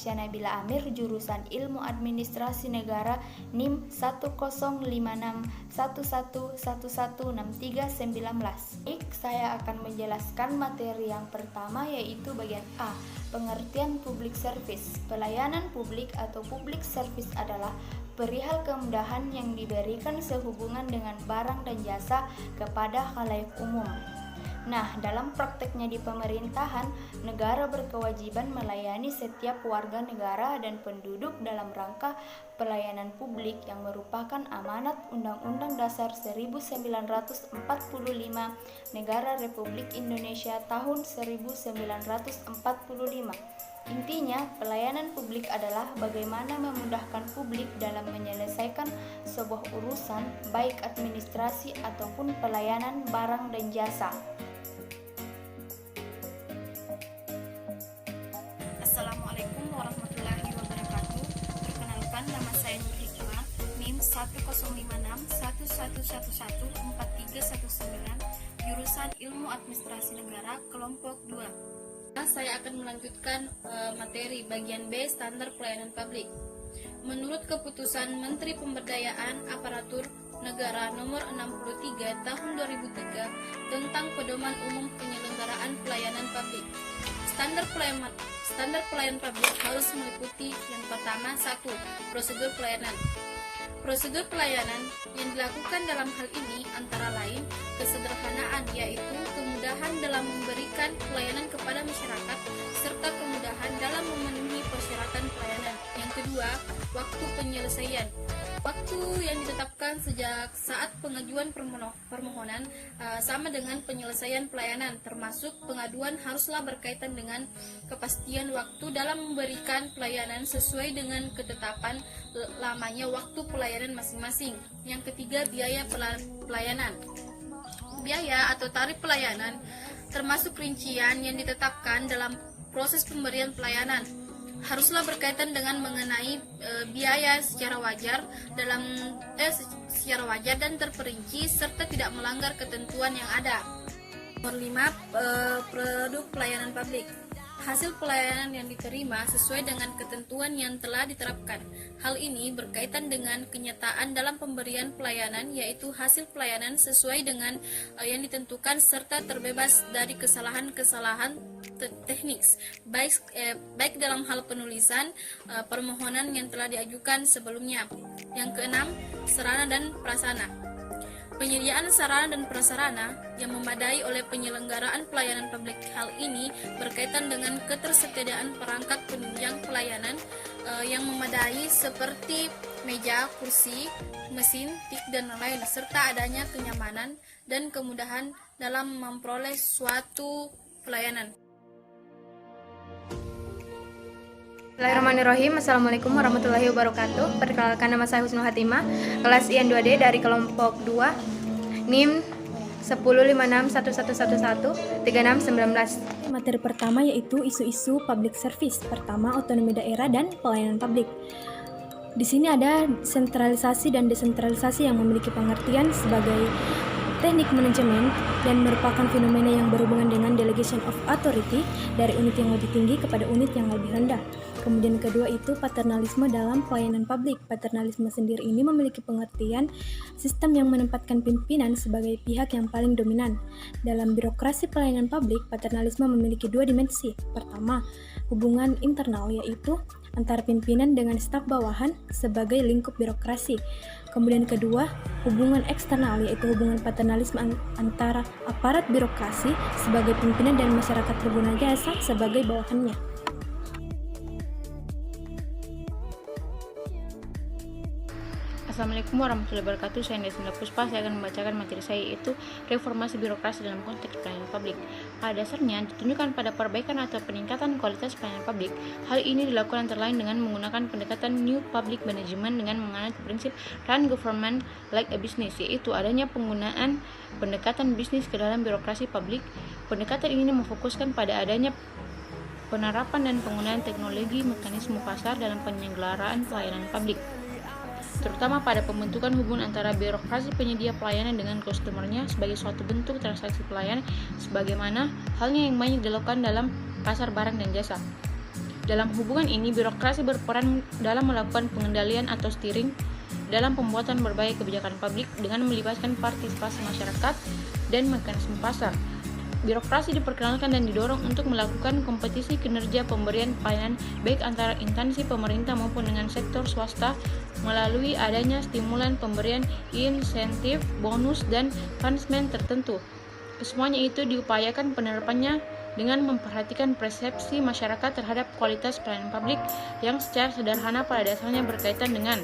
Marsya Nabila Amir, jurusan Ilmu Administrasi Negara, NIM 1056111116319. Saya akan menjelaskan materi yang pertama, yaitu bagian A, pengertian public service. Pelayanan publik atau public service adalah perihal kemudahan yang diberikan sehubungan dengan barang dan jasa kepada khalayak umum. Nah, dalam prakteknya di pemerintahan, negara berkewajiban melayani setiap warga negara dan penduduk dalam rangka pelayanan publik yang merupakan amanat Undang-Undang Dasar 1945 Negara Republik Indonesia tahun 1945. Intinya, pelayanan publik adalah bagaimana memudahkan publik dalam menyelesaikan sebuah urusan, baik administrasi ataupun pelayanan barang dan jasa. Assalamualaikum warahmatullahi wabarakatuh. Perkenalkan, nama saya Nur Hikmah, NIM 10561114319, jurusan Ilmu Administrasi Negara, kelompok 2. Saya akan melanjutkan materi bagian B, standar pelayanan publik. Menurut keputusan Menteri Pemberdayaan Aparatur Negara Nomor 63 Tahun 2003 tentang Pedoman Umum Penyelenggaraan Pelayanan Publik, standar pelayanan publik harus meliputi yang pertama, 1. Prosedur pelayanan. Prosedur pelayanan yang dilakukan dalam hal ini antara lain kesederhanaan, yaitu kemudahan dalam memberikan pelayanan kepada masyarakat serta kemudahan dalam memenuhi persyaratan pelayanan. Yang kedua, waktu penyelesaian. Waktu yang ditetapkan sejak saat pengajuan permohonan sama dengan penyelesaian pelayanan, termasuk pengaduan haruslah berkaitan dengan kepastian waktu dalam memberikan pelayanan sesuai dengan ketetapan lamanya waktu pelayanan masing-masing. Yang ketiga, biaya pelayanan. Biaya atau tarif pelayanan termasuk rincian yang ditetapkan dalam proses pemberian pelayanan, haruslah berkaitan dengan mengenai biaya secara wajar dan terperinci serta tidak melanggar ketentuan yang ada. Nomor 5, produk pelayanan publik. Hasil pelayanan yang diterima sesuai dengan ketentuan yang telah diterapkan. Hal ini berkaitan dengan kenyataan dalam pemberian pelayanan, yaitu hasil pelayanan sesuai dengan yang ditentukan serta terbebas dari kesalahan-kesalahan teknis, baik dalam hal penulisan permohonan yang telah diajukan sebelumnya. Yang keenam, sarana dan prasarana. Penyediaan sarana dan prasarana yang memadai oleh penyelenggaraan pelayanan publik. Hal ini berkaitan dengan ketersediaan perangkat penunjang pelayanan yang memadai seperti meja, kursi, mesin, tik, dan lain-lain, serta adanya kenyamanan dan kemudahan dalam memperoleh suatu pelayanan. Bismillahirrahmanirrahim. Assalamualaikum warahmatullahi wabarakatuh. Perkenalkan, nama saya Husnul Hatimah, kelas IN 2D dari kelompok 2, NIM 10561111319. Materi pertama yaitu isu-isu public service. Pertama, otonomi daerah dan pelayanan publik. Di sini ada sentralisasi dan desentralisasi yang memiliki pengertian sebagai teknik manajemen dan merupakan fenomena yang berhubungan dengan delegation of authority dari unit yang lebih tinggi kepada unit yang lebih rendah. Kemudian kedua itu paternalisme dalam pelayanan publik. Paternalisme sendiri ini memiliki pengertian sistem yang menempatkan pimpinan sebagai pihak yang paling dominan. Dalam birokrasi pelayanan publik, paternalisme memiliki dua dimensi. Pertama, hubungan internal, yaitu antara pimpinan dengan staf bawahan sebagai lingkup birokrasi. Kemudian kedua, hubungan eksternal, yaitu hubungan paternalisme antara aparat birokrasi sebagai pimpinan dan masyarakat pengguna jasa sebagai bawahannya. Assalamualaikum warahmatullahi wabarakatuh. Saya Desmila Puspa. Saya akan membacakan materi saya, yaitu reformasi birokrasi dalam konteks pelayanan publik. Pada dasarnya ditunjukkan pada perbaikan atau peningkatan kualitas pelayanan publik. Hal ini dilakukan antara lain dengan menggunakan pendekatan New Public Management dengan menganut prinsip Run Government Like a Business, yaitu adanya penggunaan pendekatan bisnis ke dalam birokrasi publik. Pendekatan ini memfokuskan pada adanya penerapan dan penggunaan teknologi mekanisme pasar dalam penyelenggaraan pelayanan publik, terutama pada pembentukan hubungan antara birokrasi penyedia pelayanan dengan customer-nya sebagai suatu bentuk transaksi pelayanan, sebagaimana halnya yang banyak dilakukan dalam pasar barang dan jasa. Dalam hubungan ini, birokrasi berperan dalam melakukan pengendalian atau steering dalam pembuatan berbagai kebijakan publik dengan melibatkan partisipasi masyarakat dan mekanisme pasar. Birokrasi diperkenalkan dan didorong untuk melakukan kompetisi kinerja pemberian pelayanan baik antara instansi pemerintah maupun dengan sektor swasta melalui adanya stimulan pemberian insentif, bonus, dan punishment tertentu. Semuanya itu diupayakan penerapannya dengan memperhatikan persepsi masyarakat terhadap kualitas pelayanan publik yang secara sederhana pada dasarnya berkaitan dengan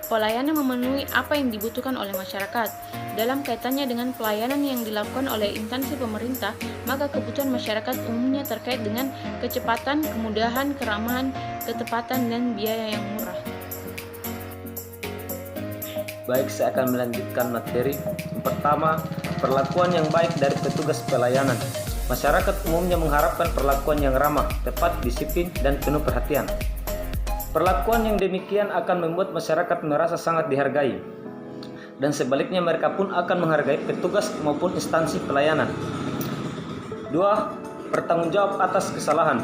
pelayanan memenuhi apa yang dibutuhkan oleh masyarakat. Dalam kaitannya dengan pelayanan yang dilakukan oleh instansi pemerintah, maka kebutuhan masyarakat umumnya terkait dengan kecepatan, kemudahan, keramahan, ketepatan, dan biaya yang murah. Baik, saya akan melanjutkan materi. Yang pertama, perlakuan yang baik dari petugas pelayanan. Masyarakat umumnya mengharapkan perlakuan yang ramah, tepat, disiplin, dan penuh perhatian. Perlakuan yang demikian akan membuat masyarakat merasa sangat dihargai, dan sebaliknya mereka pun akan menghargai petugas maupun instansi pelayanan. 2. Bertanggung jawab atas kesalahan.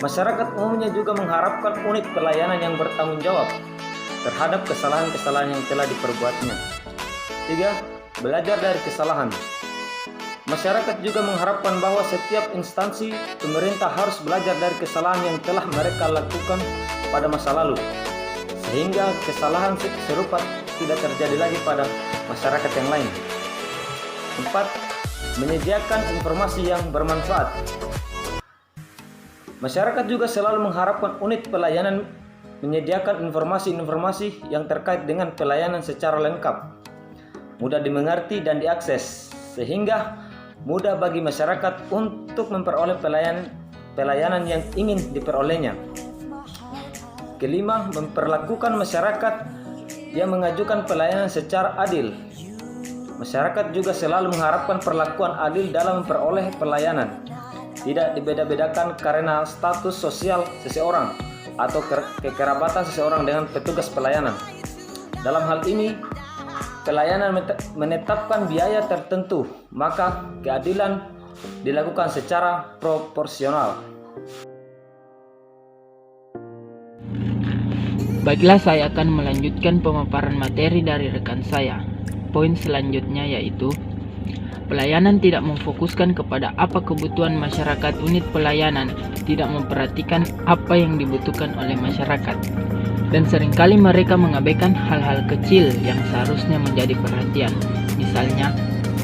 Masyarakat umumnya juga mengharapkan unit pelayanan yang bertanggung jawab terhadap kesalahan-kesalahan yang telah diperbuatnya. 3. Belajar dari kesalahan. Masyarakat juga mengharapkan bahwa setiap instansi pemerintah harus belajar dari kesalahan yang telah mereka lakukan pada masa lalu, sehingga kesalahan serupa tidak terjadi lagi pada masyarakat yang lain. 4. Menyediakan informasi yang bermanfaat. Masyarakat juga selalu mengharapkan unit pelayanan menyediakan informasi-informasi yang terkait dengan pelayanan secara lengkap, mudah dimengerti dan diakses, sehingga mudah bagi masyarakat untuk memperoleh pelayanan yang ingin diperolehnya. 5. Memperlakukan masyarakat yang mengajukan pelayanan secara adil. Masyarakat juga selalu mengharapkan perlakuan adil dalam memperoleh pelayanan, tidak dibeda-bedakan karena status sosial seseorang atau kekerabatan seseorang dengan petugas pelayanan. Dalam hal ini, pelayanan menetapkan biaya tertentu, maka keadilan dilakukan secara proporsional. Baiklah, saya akan melanjutkan pemaparan materi dari rekan saya. Poin selanjutnya yaitu pelayanan tidak memfokuskan kepada apa kebutuhan masyarakat. Unit pelayanan tidak memperhatikan apa yang dibutuhkan oleh masyarakat, dan seringkali mereka mengabaikan hal-hal kecil yang seharusnya menjadi perhatian, misalnya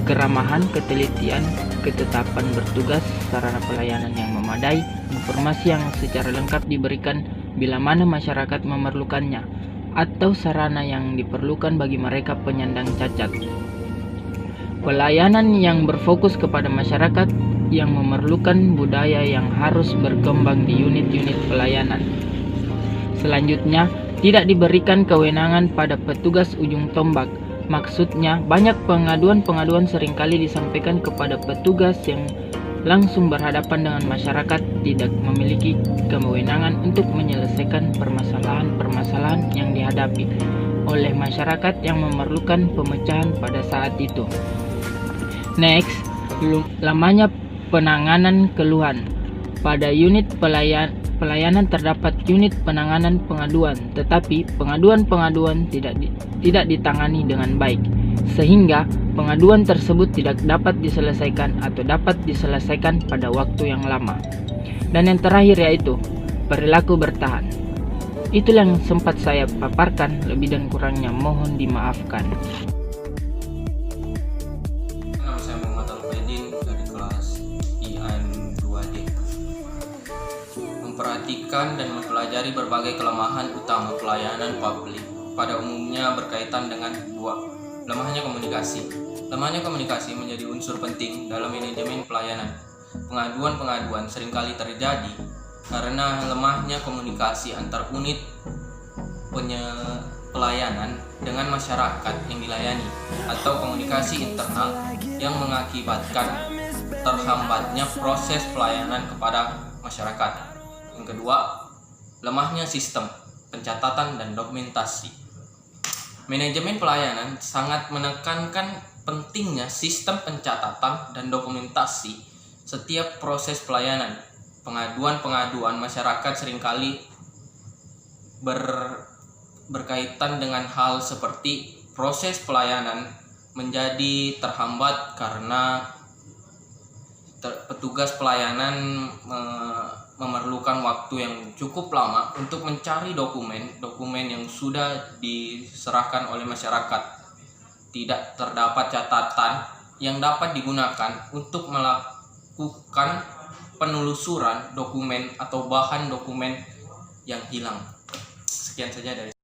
keramahan, ketelitian, ketetapan bertugas, sarana pelayanan yang memadai, informasi yang secara lengkap diberikan bila mana masyarakat memerlukannya, atau sarana yang diperlukan bagi mereka penyandang cacat. Pelayanan yang berfokus kepada masyarakat yang memerlukan budaya yang harus berkembang di unit-unit pelayanan. Selanjutnya, tidak diberikan kewenangan pada petugas ujung tombak. Maksudnya, banyak pengaduan seringkali disampaikan kepada petugas yang langsung berhadapan dengan masyarakat, tidak memiliki kewenangan untuk menyelesaikan permasalahan-permasalahan yang dihadapi oleh masyarakat yang memerlukan pemecahan pada saat itu. Next, lamanya penanganan keluhan. Pada unit pelayanan terdapat unit penanganan pengaduan, tetapi pengaduan tidak ditangani dengan baik, sehingga pengaduan tersebut tidak dapat diselesaikan atau dapat diselesaikan pada waktu yang lama. Dan yang terakhir yaitu perilaku bertahan. Itulah yang sempat saya paparkan, lebih dan kurangnya mohon dimaafkan. Saya Muhammad Al-Faidin dari kelas IAN 2D. Memperhatikan dan mempelajari berbagai kelemahan utama pelayanan publik pada umumnya berkaitan dengan lemahnya komunikasi. Lemahnya komunikasi menjadi unsur penting dalam manajemen pelayanan. Pengaduan seringkali terjadi karena lemahnya komunikasi antar unit pelayanan dengan masyarakat yang dilayani, atau komunikasi internal yang mengakibatkan terhambatnya proses pelayanan kepada masyarakat. Yang kedua, lemahnya sistem pencatatan dan dokumentasi. Manajemen pelayanan sangat menekankan pentingnya sistem pencatatan dan dokumentasi setiap proses pelayanan pengaduan-pengaduan masyarakat seringkali berkaitan dengan hal seperti proses pelayanan menjadi terhambat karena petugas pelayanan memerlukan waktu yang cukup lama untuk mencari dokumen yang sudah diserahkan oleh masyarakat. Tidak terdapat catatan yang dapat digunakan untuk melakukan penelusuran dokumen atau bahan dokumen yang hilang. Sekian saja dari